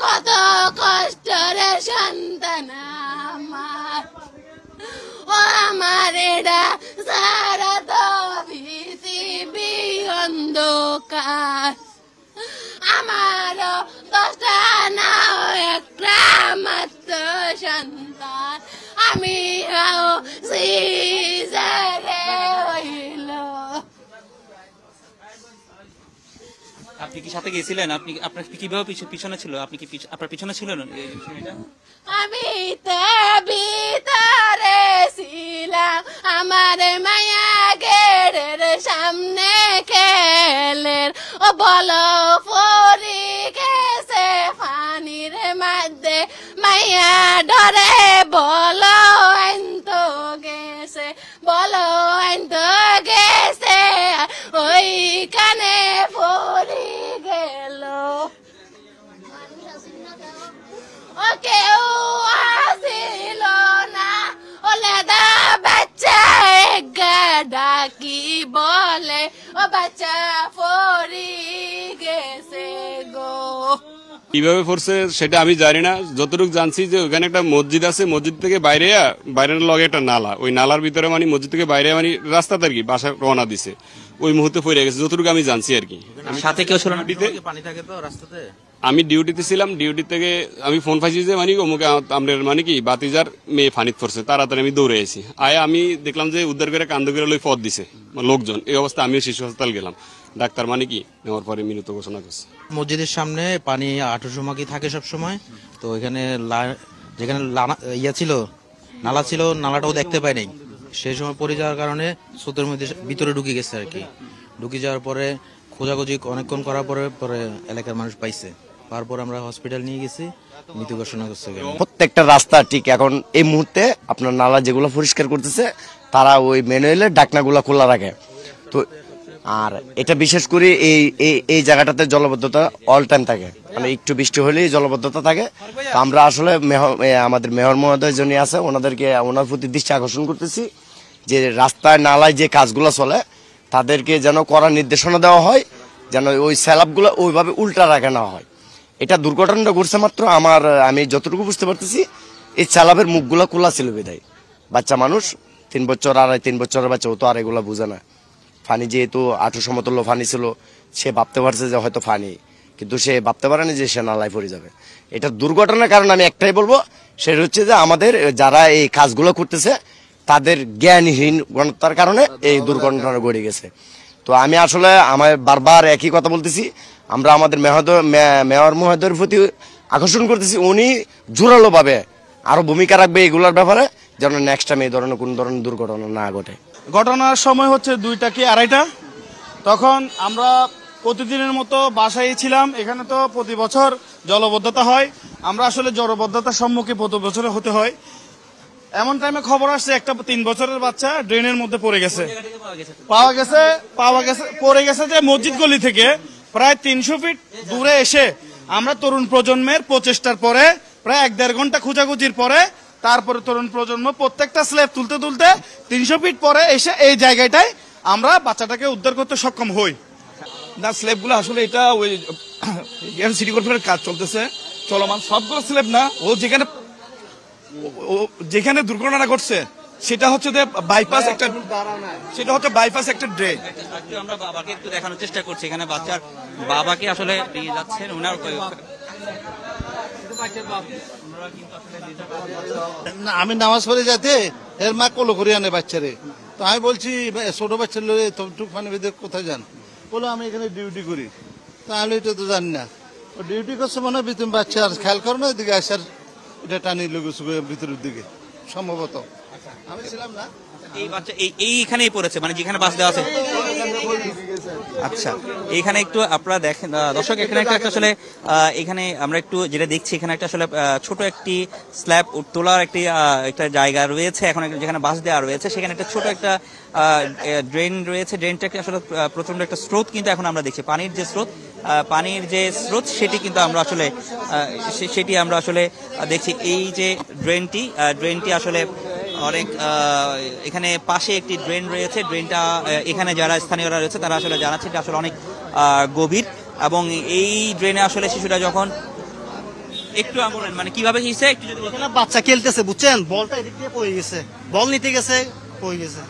কত কষ্টর সন্তান আমার, ও আমার এটা সারা তো পৃথিবী অন্ধকার, আমার 10টা না একটা মাত্র সন্তান, আমি সিজারে হইল। আপনি কি সাথে গেছিলেন? আপনি আপনার কিভাবে পিছনে ছিল? আপনি কি আপনার পিছনে ছিলেন? আমি ভিতরে ছিলাম, আমার মায়া গেটের সামনে খেলের, ও বলো পরি গেছে পানির মধ্যে, মায়া ডরে বলো এন্ত গেছে, বলো এন্ত গেছে, ওই কানে পরি গেল। ও কেউ আসিল না, ওলে দা বাচ্চা ডাকি বলে, ও বাচ্চা পড়ি গেছে গো। কিভাবে পড়ছে সেটা আমি জানি না, যতটুকু জানছি যে ওখানে একটা মসজিদ আছে, মসজিদ থেকে বাইরের লগে একটা নালা, ওই নালার ভিতরে মানে মসজিদ থেকে বাইরে মানে রাস্তাতে আর কি বাসা রওনা দিছে, ওই মুহূর্তে পড়ে গেছে, যতটুকু আমি জানছি আর কি। সাথে কেউ ছিল না? পানি থাকে তো রাস্তাতে। আমি ডিউটিতে ছিলাম, ডিউটি থেকে আমি ফোন পাইছি যে মানে অমুকে আপনার মানে কি বাতিজার মেয়ে ফানিত পড়ছে, তাড়াতাড়ি আমি দৌড়ে এসেছি। আমি দেখলাম যে উদ্ধার করে কান্দ করে লই পথ দিছে লোকজন, এই অবস্থা আমিও শিশু হাসপাতাল গেলাম, ডাক্তার মানে কি নেওয়ার পরে মৃত ঘোষণা করছে। মসজিদের সামনে পানি আঠুর মাকি থাকে সব সময়, তো এখানে যেখানে ছিল নালা ছিল, নালাটাও দেখতে পাই নাই, সেই সময় পড়ে যাওয়ার কারণে স্রোতের মধ্যে ভিতরে ঢুকে গেছে আর কি। ঢুকে যাওয়ার পরে খোঁজাখুঁজি অনেকক্ষণ করার পরে পরে এলাকার মানুষ পাইছে, তারপর আমরা হসপিটাল নিয়ে গেছি, মৃত ঘোষণা করছে। প্রত্যেকটা রাস্তা ঠিক এখন এই মুহূর্তে আপনার নালা যেগুলো পরিষ্কার করতেছে তারা ওই ম্যানুয়ালের ডাকনাগুলো খোলা রাখে। তো আর এটা বিশেষ করে এই জায়গাটাতে জলবদ্ধতা অল টাইম থাকে, মানে একটু বৃষ্টি হলেই জলবদ্ধতা থাকে। তো আমরা আসলে আমাদের মেয়র মহোদয় যিনি আছে ওনার প্রতি দৃষ্টি আকর্ষণ করতেছি যে রাস্তায় নালায় যে কাজগুলো চলে তাদেরকে যেন কড়া নির্দেশনা দেওয়া হয়, যেন ওই স্ল্যাবগুলো ওইভাবে উল্টা রাখা না হয়। এটা দুর্ঘটনাটা ঘটছে মাত্র আমি যতটুকু বুঝতে পারতেছি এই স্ল্যাবের মুখগুলো খোলা ছিল বিধায়, বাচ্চা মানুষ 3 বছর 3.5 বছরের বাচ্চা, ও তো আর এগুলো বুঝে না। ফানি যেহেতু 8 সমতুল্য ফানি ছিল, সে ভাবতে পারছে যে হয়তো ফানি, কিন্তু সে ভাবতে পারেনি যে সে নালায় পড়ে যাবে। এটা দুর্ঘটনার কারণ আমি একটাই বলবো, সেটা হচ্ছে যে আমাদের যারা এই কাজগুলো করতেছে তাদের জ্ঞানহীন গণতার কারণে এই দুর্ঘটনা ঘটে গেছে। তো আমি আসলে বারবার একই কথা বলতেছি, আমরা আমাদের মেয়র মহোদয়ের প্রতি আকর্ষণ করতেছি, উনি জোরালো ভাবে আরো ভূমিকা রাখবে এগুলোর ব্যাপারে, যেন নেক্সট টাইম এই ধরনের কোন ধরনের দুর্ঘটনা না ঘটে। ঘটনার সময় হচ্ছে 2টা কি 2:30, তখন আমরা প্রতিদিনের মতো বাসায় ছিলাম। এখানে তো প্রতি বছর জলবদ্ধতা হয়, আমরা আসলে জলবদ্ধতার সম্মুখীন প্রতি বছরে হতে হয়। এমন টাইমে খবর আসছে একটা 3 বছরের বাচ্চা ড্রেনের মধ্যে পড়ে গেছে, পড়ে গেছে যে মসজিদ গলি থেকে প্রায় 300 ফিট দূরে এসে আমরা তরুণ প্রজন্মের প্রচেষ্টার পরে প্রায় 1-1.5 ঘন্টা খোঁজাখুঁজির পরে তারপরে তরুণ প্রজন্ম প্রত্যেকটা স্ল্যাব তুলতে 300 ফিট পরে এসে এই জায়গাটায় আমরা বাচ্চাটাকে উদ্ধার করতে সক্ষম হই। না, স্ল্যাবগুলো আসলে এটা ওই সিটি কর্পোরেশনের কাজ চলতেছে, চলমান সবগুলো স্ল্যাব না। যেখানে দুর্ঘটনা ঘটছে সেটা হচ্ছে বাইপাস একটা, সেটা হচ্ছে বাইপাস একটা ড্রেন। আমরা বাবাকে একটু দেখানোর চেষ্টা করছি, এখানে বাচ্চার বাবাকে আসলে নিয়ে যাচ্ছেন ওনার। আমি নামাজ পড়ে যাতে এর মা কোলো করে আনে বাচ্চারে, তো আমি বলছি ছোট বাচ্চার লোক তবটুক পানি বেঁধে কোথায় যান, বলো আমি এখানে ডিউটি করি। তাহলে এটা তো জানি না, ও ডিউটি করছে মনে হয় তুমি বাচ্চা আর খেয়াল করো না, এদিকে আসার এটা টানি লোক ভিতরের দিকে সম্ভবত আমি ছিলাম না। এই বাচ্চা এইখানেই পড়েছে, মানে যেখানে বাস দেওয়া আছে। আচ্ছা, এইখানে একটু আপনারা দেখেন দর্শক, এখানে একটা আসলে এখানে আমরা একটু যেটা দেখছি, এখানে একটা আসলে ছোট একটি স্ল্যাব তোলার একটা জায়গা রয়েছে। এখন যেখানে বাস দেওয়া রয়েছে সেখানে একটা ছোট একটা ড্রেন রয়েছে। ড্রেনটাকে আসলে প্রচন্ড একটা স্রোত কিন্তু এখন আমরা দেখছি, পানির যে স্রোত সেটি কিন্তু আমরা আসলে দেখছি। এই যে ড্রেনটি আসলে অনেক এখানে পাশে একটি ড্রেন রয়েছে, ড্রেনটা এখানে যারা স্থানীয়রা রয়েছে তারা আসলে জানাচ্ছে এটা আসলে অনেক গভীর, এবং এই ড্রেনে আসলে শিশুটা যখন একটু বলেন মানে কিভাবে হয়েছে একটু যদি বলতেন। এখানে বাচ্চা খেলতেছে বুঝছেন, বলটা এদিক দিয়ে পড়ে গেছে, বল নিতে গেছে পড়ে গেছে।